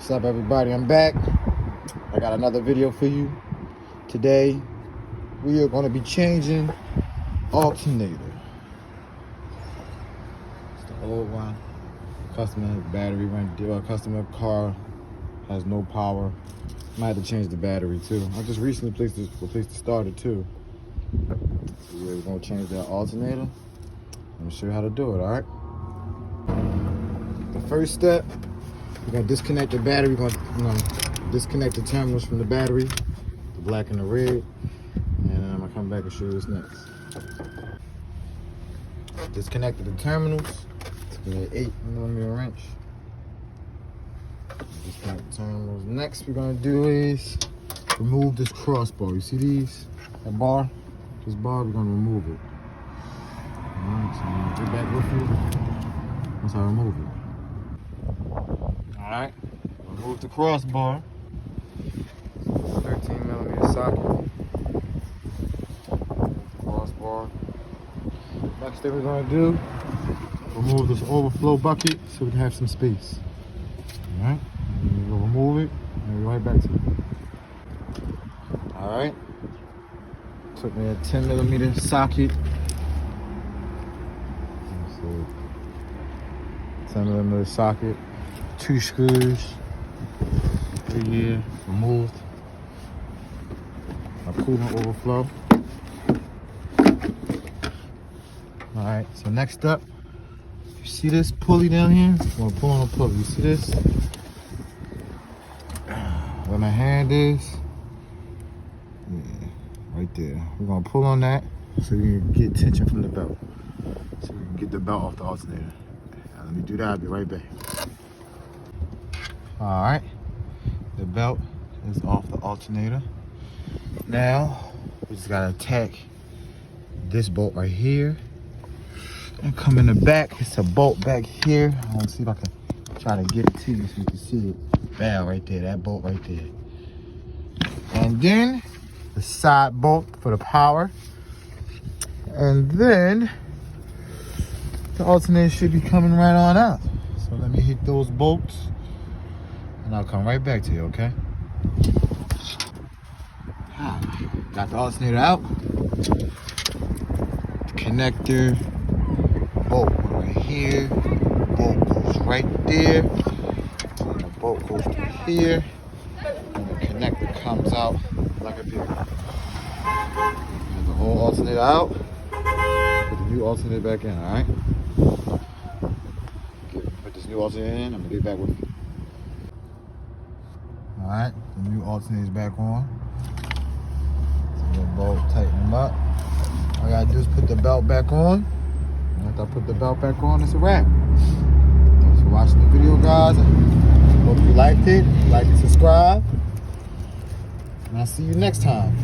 What's up, everybody? I'm back. I got another video for you. Today, we are going to be changing alternator. It's the old one. Customer battery went. Customer car has no power. Might have to change the battery too. I just recently replaced the starter too. So yeah, we're going to change that alternator. I'm going to show you how to do it. All right. The first step. We're gonna disconnect the battery. We're gonna disconnect the terminals from the battery, the black and the red, and then I'm gonna come back and show you what's next. Disconnected the terminals. Took an 8mm wrench. Disconnect the terminals. Next, we're gonna do is remove this crossbar. You see these? That bar? This bar, we're gonna remove it. Alright, so I'm gonna get back with you once I remove it. Alright, remove the crossbar. 13mm socket. Crossbar. Next thing we're gonna do, remove this overflow bucket so we can have some space. Alright, we'll remove it and we'll be right back to it. Alright, took me a 10mm socket. 10mm socket. 2 screws right here, removed. My coolant overflow. Alright, so next up, you see this pulley down here? I'm gonna pull on a pulley. You see this? Where my hand is? Yeah, right there. We're gonna pull on that so we can get tension from the belt. So we can get the belt off the alternator. Now, let me do that, I'll be right back. Alright, the belt is off the alternator. Now, we just gotta attack this bolt right here. And come in the back, it's a bolt back here. I'm gonna see if I can try to get it to you so you can see it. Bam, right there, that bolt right there. And then, the side bolt for the power. And then, the alternator should be coming right on out. So let me hit those bolts. And I'll come right back to you, okay? Got the alternator out. The connector, bolt right here. Bolt goes right there. And the bolt goes through here. And the connector comes out like a beer. Get the whole alternator out. Put the new alternator back in, alright? Put this new alternator in, I'm gonna get back with you. Alright, the new alternator is back on. So the bolt, tighten them up. All I gotta do is put the belt back on. And after I put the belt back on, it's a wrap. Thanks for watching the video, guys. I hope you liked it. Like and subscribe. And I'll see you next time.